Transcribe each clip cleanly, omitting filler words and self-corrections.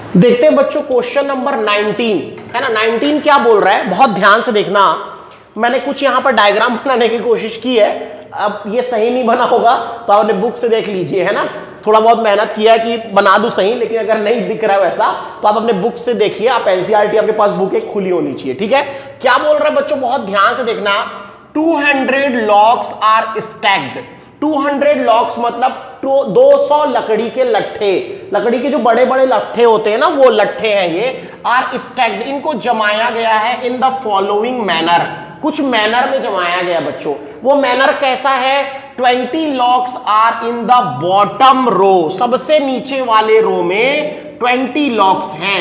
देखते हैं बच्चों क्वेश्चन नंबर 19 है ना। 19 क्या बोल रहा है, बहुत ध्यान से देखना। मैंने कुछ यहां पर डायग्राम बनाने की कोशिश की है, अब ये सही नहीं बना होगा तो आपने बुक से देख लीजिए, है ना। थोड़ा बहुत मेहनत किया है कि बना दूं सही, लेकिन अगर नहीं दिख रहा है वैसा तो आप अपने बुक से देखिए। आप एनसीईआरटी आपके पास बुक एक खुली होनी चाहिए, ठीक है। क्या बोल रहा है बच्चों, बहुत ध्यान से देखना। 200 लॉक्स आर स्टैक्ड। 200 लॉक्स मतलब 200 लकड़ी के लट्ठे, लकड़ी के जो बड़े बड़े लट्ठे होते हैं ना, वो लट्ठे हैं ये। आर स्टैक्ड, इनको जमाया गया है इन द फॉलोइंग मैनर, कुछ मैनर में जमाया गया बच्चों। वो मैनर कैसा है? 20 logs are in the bottom row, सबसे नीचे वाले रो में 20 लॉक्स हैं,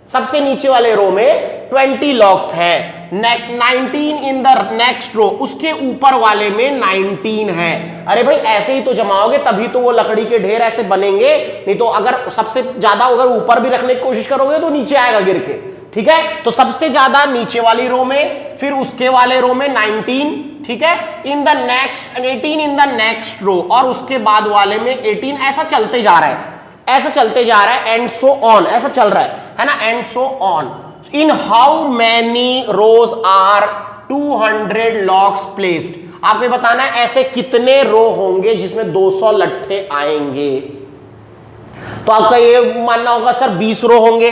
सबसे नीचे वाले रो में 20 लॉक्स है। 19 इन द नेक्स्ट रो, उसके ऊपर वाले में 19 है। अरे भाई ऐसे ही तो जमाओगे तभी तो वो लकड़ी के ढेर ऐसे बनेंगे, नहीं तो अगर सबसे ज्यादा अगर ऊपर भी रखने की कोशिश करोगे तो नीचे आएगा गिर के, ठीक है। तो सबसे ज्यादा नीचे वाली रो में, फिर उसके वाले रो में 19, ठीक है। In the next 18 in the next row, और उसके बाद वाले में 18, ऐसा चलते जा रहा है, ऐसा चलते जा रहा है, एंड सो ऑन, ऐसा चल रहा है ना, and so on. In how many rows are 200 logs placed, आपको बताना है ऐसे कितने रो होंगे जिसमें 200 लट्ठे आएंगे। तो आपका ये मानना होगा सर 20 रो होंगे,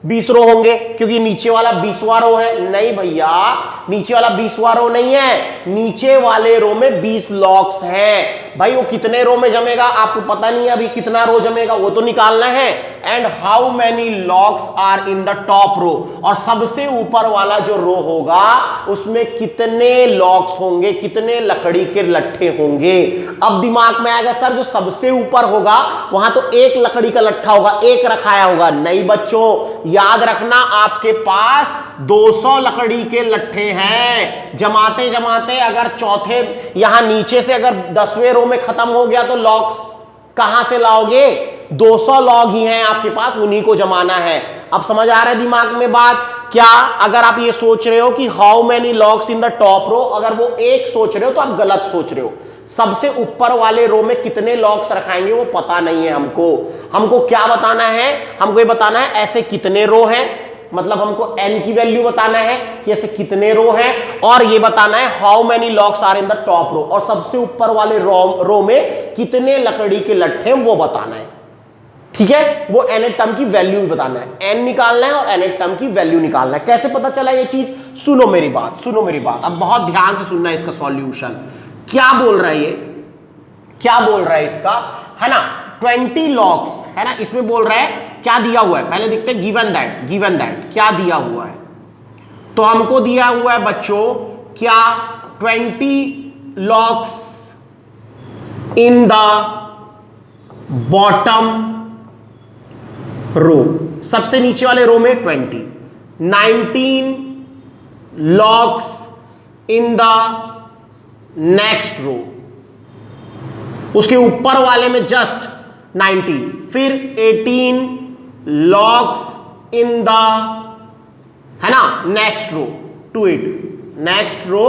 20 रो होंगे क्योंकि नीचे वाला 20वां रो है। नहीं भैया, नीचे वाला 20वां रो नहीं है, नीचे वाले रो में 20 लॉक्स हैं। भाई वो कितने रो में जमेगा आपको पता नहीं है, अभी कितना रो जमेगा वो तो निकालना है। And how many locks are in the top row, और सबसे ऊपर वाला जो रो होगा उसमें कितने लॉक्स होंगे, कितने लकड़ी के लट्ठे होंगे। अब दिमाग में आएगा सर जो सबसे ऊपर होगा वहां तो एक लकड़ी का लट्ठा होगा, एक रखाया होगा। नहीं बच्चों, याद रखना आपके पास 200 लकड़ी के लट्ठे हैं। जमाते जमाते अगर चौथे यहां नीचे से अगर 10वें रो में खत्म हो गया तो लॉक्स कहां से लाओगे? 200 लॉग ही हैं आपके पास, उन्हीं को जमाना है। अब समझ आ रहा है दिमाग में बात? क्या अगर आप ये सोच रहे हो कि how many logs in the top row, अगर वो एक सोच रहे हो तो आप गलत सोच रहे हो। सबसे ऊपर वाले रो में कितने लॉक्स रखाएंगे वो पता नहीं है हमको। हमको क्या बताना है? हमको ये बताना है ऐसे कितने रो हैं, मतलब हमको n की वैल्यू बताना है कि ऐसे कितने रो हैं, और ये बताना है how many logs are in the top row, और सबसे ऊपर वाले रो में कितने लकड़ी के लट्ठे हैं वो बताना है, ठीक है। वो nth टर्म की वैल्यू भी बताना है, n निकालना है और nth टर्म की वैल्यू निकालना है। कैसे पता चला ये चीज? सुनो मेरी बात, सुनो मेरी बात, अब बहुत ध्यान से सुनना है इसका सॉल्यूशन। क्या बोल रहा है ये, क्या बोल रहा है इसका, है ना। 20 लॉक्स है ना, इसमें बोल रहा है क्या दिया हुआ है, पहले देखते हैं गिवन दैट, गिवन दैट क्या दिया हुआ है। तो हमको दिया हुआ है बच्चों क्या, 20 logs in the bottom row, सबसे नीचे वाले रो में 20, 19 logs in the next row, उसके ऊपर वाले में जस्ट 19, फिर 18 लॉक्स इन द, है ना, next row to it, next row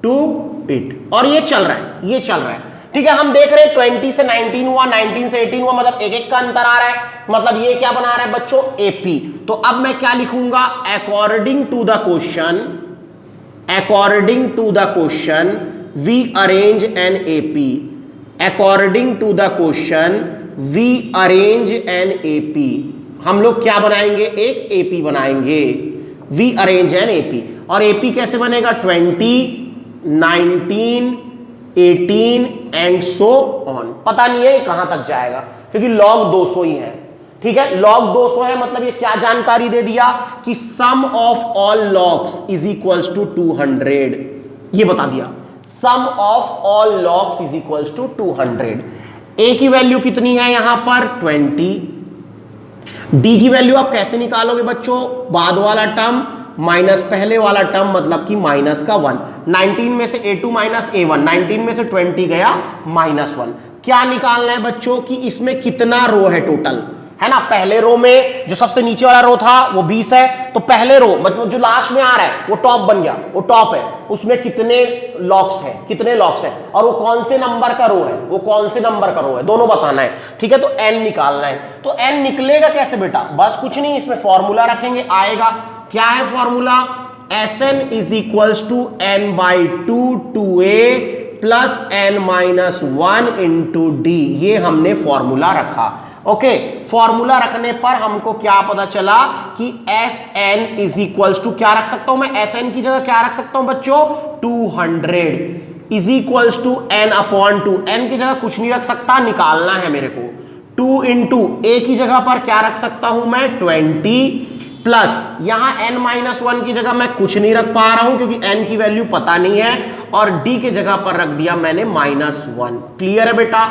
to it, और ये चल रहा है, ये चल रहा है, ठीक है। हम देख रहे हैं 20 से 19 हुआ, 19 से 18 हुआ, मतलब एक एक का अंतर आ रहा है, मतलब ये क्या बना रहा है बच्चों, एपी। तो अब मैं क्या लिखूंगा, according to the question, according to the question we arrange an AP, according to the question we arrange an AP. हम लोग क्या बनाएंगे, एक एपी बनाएंगे, वी अरेंज एन एपी। और एपी कैसे बनेगा, 20, 19, 18 एंड सो ऑन। पता नहीं है कहां तक जाएगा क्योंकि लॉग 200 ही है, ठीक है। लॉग 200 है मतलब ये क्या जानकारी दे दिया कि sum of all logs is equals to 200, ये बता दिया। Sum of all logs is equals to 200। A की वैल्यू कितनी है यहां पर, 20। डी की वैल्यू आप कैसे निकालोगे बच्चों, बाद वाला टर्म माइनस पहले वाला टर्म, मतलब कि माइनस का 1। 19 में से a2 माइनस a1, 19 में से 20 गया -1। क्या निकालना है बच्चों कि इसमें कितना रो है टोटल, है ना। पहले रो में जो सबसे नीचे वाला रो था वो 20 है, तो पहले रो मतलब जो लास्ट में आ रहा है वो टॉप बन गया, वो टॉप है, उसमें कितने लॉक्स हैं, कितने लॉक्स हैं, और वो कौन से नंबर का रो है, वो कौन से नंबर का रो है, दोनों बताना है। ठीक है, तो n निकालना है। तो n निकलेगा कैसे बेटा, बस कुछ नहीं, इसमें फॉर्मूला रखेंगे, आएगा क्या है formula, Sn is equals to n/2 2a plus n-1 into D, ये हमने फॉर्मूला रखा। ओके, फॉर्मूला रखने पर हमको क्या पता चला कि Sn इज इक्वल्स टू, क्या रख सकता हूं मैं, Sn की जगह क्या रख सकता हूं बच्चों, 200 is equals to n/2, n की जगह कुछ नहीं रख सकता, निकालना है मेरे को, 2 इंटू a की जगह पर क्या रख सकता हूं मैं, 20 प्लस यहां n-1 की जगह मैं कुछ नहीं रख पा रहा हूं क्योंकि n की वैल्यू पता नहीं है, और d के जगह पर रख दिया मैंने -1। क्लियर है बेटा।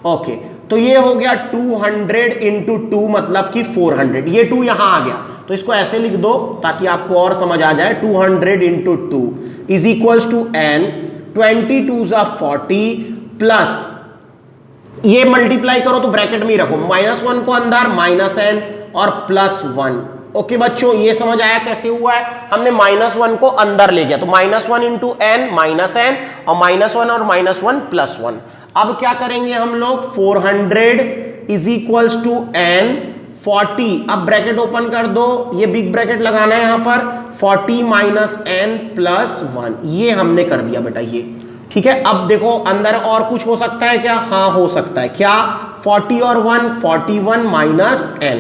ओके, तो ये हो गया 200 इंटू 2 मतलब कि 400, ये 2 यहां आ गया, तो इसको ऐसे लिख दो ताकि आपको और समझ आ जाए, 200 into 2 is equals to n, 22 ज़ा 40 प्लस ये मल्टीप्लाई करो तो ब्रैकेट में ही रखो, -1 को अंदर, -n और +1। ओके बच्चों, ये समझ आया कैसे हुआ है, हमने -1 को अंदर ले गया, तो -1 इंटू n -n और -1 और -1 +1। अब क्या करेंगे हम लोग, 400 इज इक्वल्स टू n 40, अब ब्रैकेट ओपन कर दो, ये बिग ब्रैकेट लगाना है यहां पर, 40 माइनस n प्लस 1, ये हमने कर दिया बेटा ये। ठीक है, अब देखो अंदर और कुछ हो सकता है क्या, हाँ हो सकता है, क्या, 40 और 1 41 माइनस n,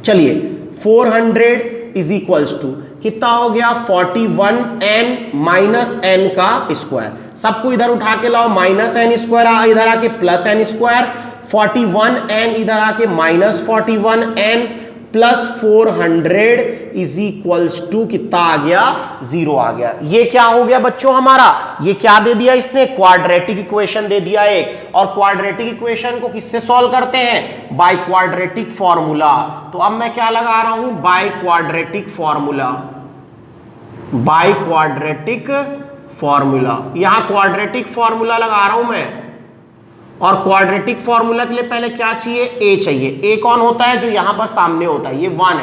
चलिए 400 इज इक्वल्स टू कितना हो गया, 41n माइनस n का स्क्वायर, सबको इधर उठा के लाओ, -n स्क्वायर इधर आके +n स्क्वायर, 41n इधर आके -41n plus 400 is equals to कितना आ गया, 0 आ गया। ये क्या हो गया बच्चों हमारा, ये क्या दे दिया इसने, क्वाड्रेटिक इक्वेशन दे दिया एक, और क्वाड्रेटिक इक्वेशन को किससे सॉल्व करते हैं, बाय क्वाड्रेटिक फॉर्मूला। तो अब मैं क्या लगा रहा हूं, by quadratic formula, by quadratic formula, यहां क्वाड्रेटिक फॉर्मूला लगा रहा हूं मैं, और क्वाड्रेटिक फॉर्मूला के लिए पहले क्या चाहिए, a चाहिए। a कौन होता है, जो यहां पर सामने होता है, ये 1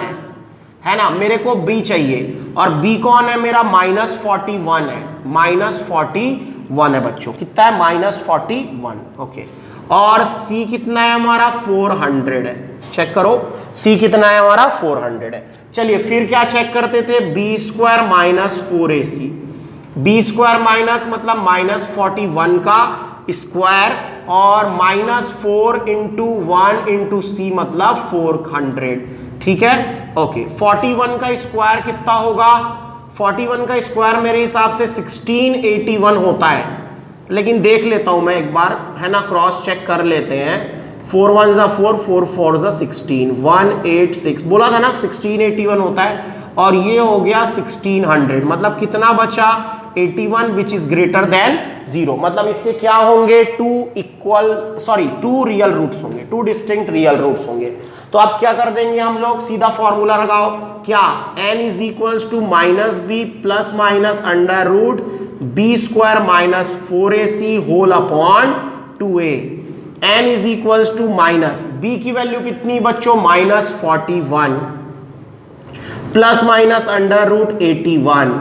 है ना, मेरे को b चाहिए, और b कौन है मेरा, -41 है, -41 है बच्चों, कितना है, -41। ओके, और c कितना है हमारा, 400 है, चेक करो c कितना है हमारा, 400 है। चलिए फिर क्या चेक करते थे, b² -4ac, b² माइनस मतलब -41 का स्क्वायर, और -4 इंटू 1 इंटू सी मतलब 400। ठीक है, ओके, 41 का स्क्वायर कितना होगा, 41 का स्क्वायर मेरे हिसाब से 1681 होता है, लेकिन देख लेता हूं मैं एक बार, है ना, क्रॉस चेक कर लेते हैं, 4 1 ज़ा 4, 4 4 ज़ा 16, 186 बोला था ना, 1681 होता है, और ये हो गया 1600, मतलब कितना बचा, 81 विच इज ग्रेटर देन 0, मतलब इसके क्या होंगे, 2 रियल रूट्स होंगे, 2 डिस्टिंक्ट रियल रूट्स होंगे। तो अब क्या कर देंगे हम लोग, सीधा फॉर्मूला लगाओ, क्या, n is equals to -b plus minus under root b² -4ac whole upon 2a, n is equals to minus b की वैल्यू कितनी बच्चों, -41 plus minus under root 81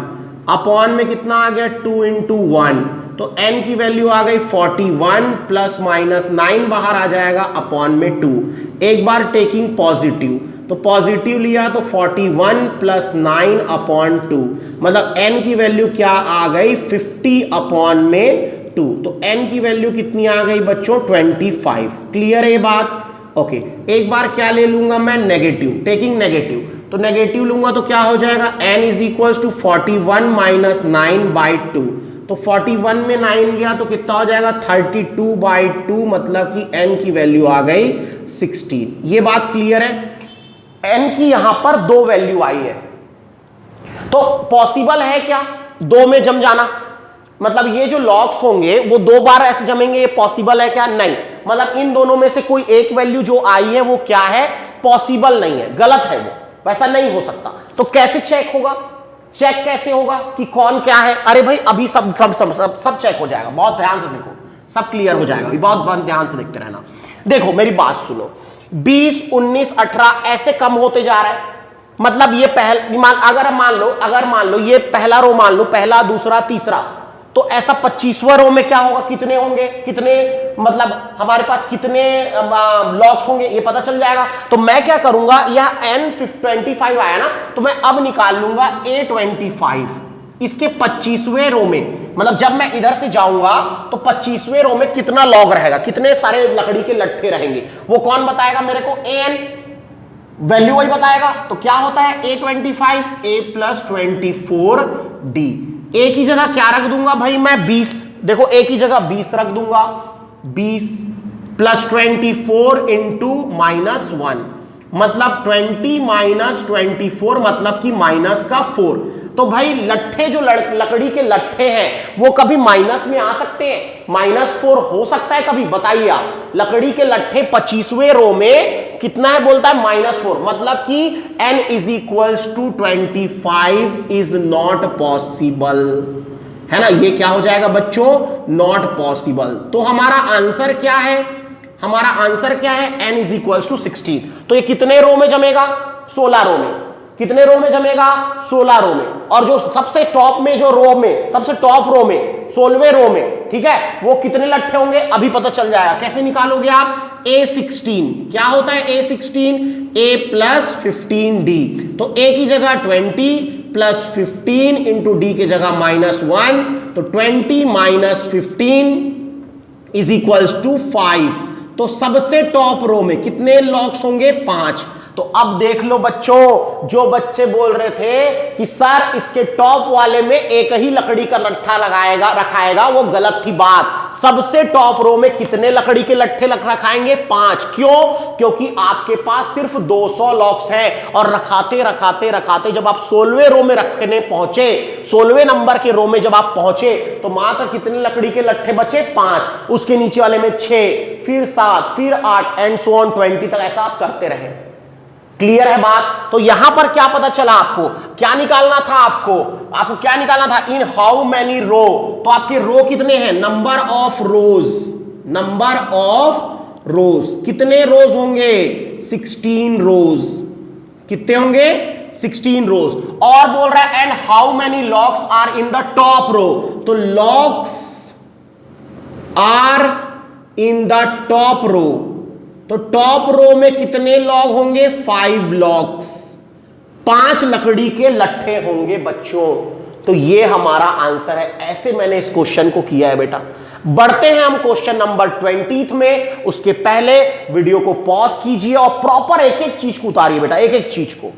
upon में कितना आ गया, 2 इंटू 1, तो n की वैल्यू आ गई 41 प्लस -9 बाहर आ जाएगा अपॉन में 2, एक बार टेकिंग पॉजिटिव, तो पॉजिटिव लिया तो 41 प्लस 9 अपॉन 2, मतलब n की वैल्यू क्या आ गई, 50 अपॉन में 2, तो n की वैल्यू कितनी आ गई बच्चों, 25। क्लियर है ये बात। ओके, एक बार क्या ले लूंगा मैं, नेगेटिव, टेकिंग नेगेटिव, तो नेगेटिव लूंगा तो क्या हो जाएगा, n is equals to 41 minus 9/2, तो 41 में 9 गया तो कितना हो जाएगा, 32/2, मतलब कि n की वैल्यू आ गई 16। ये बात क्लियर है, n की यहां पर 2 वैल्यू आई है, तो पॉसिबल है क्या 2 में जम जाना, मतलब ये जो लॉग्स होंगे वो 2 बार ऐसे जमेंगे, ये पॉसिबल है क्या, नहीं, मतलब इन दोनों में से कोई एक वैल्यू जो आई है वो क्या है, पॉसिबल नहीं है, गलत है वो, वैसा नहीं हो सकता। तो कैसे चेक होगा, चेक कैसे होगा कि कौन क्या है, अरे भाई अभी सब सब सब सब, सब चेक हो जाएगा, बहुत ध्यान से देखो, सब क्लियर हो जाएगा, बहुत ध्यान से देखते रहना। देखो मेरी बात सुनो, 20, 19, 18 ऐसे कम होते जा रहा है। मतलब ये अगर मान लो ये पहला रो मान लो, पहला, दूसरा, तीसरा, तो ऐसा 25वां रो में क्या होगा, कितने होंगे, कितने मतलब हमारे पास कितने लॉक्स होंगे ये पता चल जाएगा। तो मैं क्या करूंगा, यह n25 आया ना, तो मैं अब निकाल लूंगा a25 इसके 25वें रो में। मतलब जब मैं इधर से जाऊंगा तो 25वें रो में कितना लॉग रहेगा, कितने सारे लकड़ी के लट्ठे रहेंगे, वो कौन बताएगा मेरे को, an वैल्यू वही बताएगा। तो क्या होता है a25 a + 24d। a की जगह क्या रख दूंगा भाई मैं, 20। देखो a की जगह 20 रख दूंगा, 20 + 24 × -1 मतलब 20 - 24 मतलब कि -4। तो भाई लट्ठे जो लकड़ी के लट्ठे हैं वो कभी माइनस में आ सकते हैं, -4 हो सकता है कभी, बताइए आप। लकड़ी के लट्ठे 25वें रो में कितना है, बोलता है -4, मतलब कि n = 25 इज नॉट पॉसिबल, है ना। ये क्या हो जाएगा बच्चों, नॉट पॉसिबल। तो हमारा आंसर क्या है, हमारा आंसर क्या है, n = 16। तो ये कितने रो में जमेगा, 16 रो में। कितने रो में जमेगा, 16 रो में। और जो सबसे टॉप में जो रो में, सबसे टॉप रो में 16वें रो में, ठीक है, वो कितने लट्ठे होंगे अभी पता चल जाएगा। कैसे निकालोगे आप, a16 क्या होता है, a16 a + 15d। तो a की जगह 20 + 15 × d की जगह -1, तो 20 - 15 = 5। तो सबसे टॉप रो में कितने लॉक्स होंगे, 5। तो अब देख लो बच्चों, जो बच्चे बोल रहे थे कि सर इसके टॉप वाले में एक ही लकड़ी का लट्ठा रखाएगा, वो गलत थी बात। सबसे टॉप रो में कितने लकड़ी के लट्ठे रखाएंगे, 5। क्यों, क्योंकि आपके पास सिर्फ 200 लॉक्स हैं और रखाते रखाते रखाते जब आप 16वें रो में रखने पहुंचे, 16वें नंबर के रो में जब आप पहुंचे तो मात्र कितने लकड़ी के लट्ठे बचे, 5। उसके नीचे वाले में 6, फिर 7, फिर 8 एंड सो ऑन 20 तक, ऐसा आप करते रहे। क्लियर है बात। तो यहां पर क्या पता चला, आपको क्या निकालना था, आपको क्या निकालना था, इन हाउ मैनी रो। तो आपके रो कितने हैं, number of rose, number of रोज। कितने रोज होंगे, 16 रोज। कितने होंगे, 16 रोज। और बोल रहा है and how many locks are in the top row. तो locks are in the top row, तो टॉप रो में कितने लॉग होंगे, 5 लॉग्स, 5 लकड़ी के लट्ठे होंगे बच्चों। तो ये हमारा आंसर है। ऐसे मैंने इस क्वेश्चन को किया है बेटा। बढ़ते हैं हम क्वेश्चन नंबर 20 में। उसके पहले वीडियो को पॉज कीजिए और प्रॉपर एक एक चीज को उतारिए बेटा, एक एक चीज को।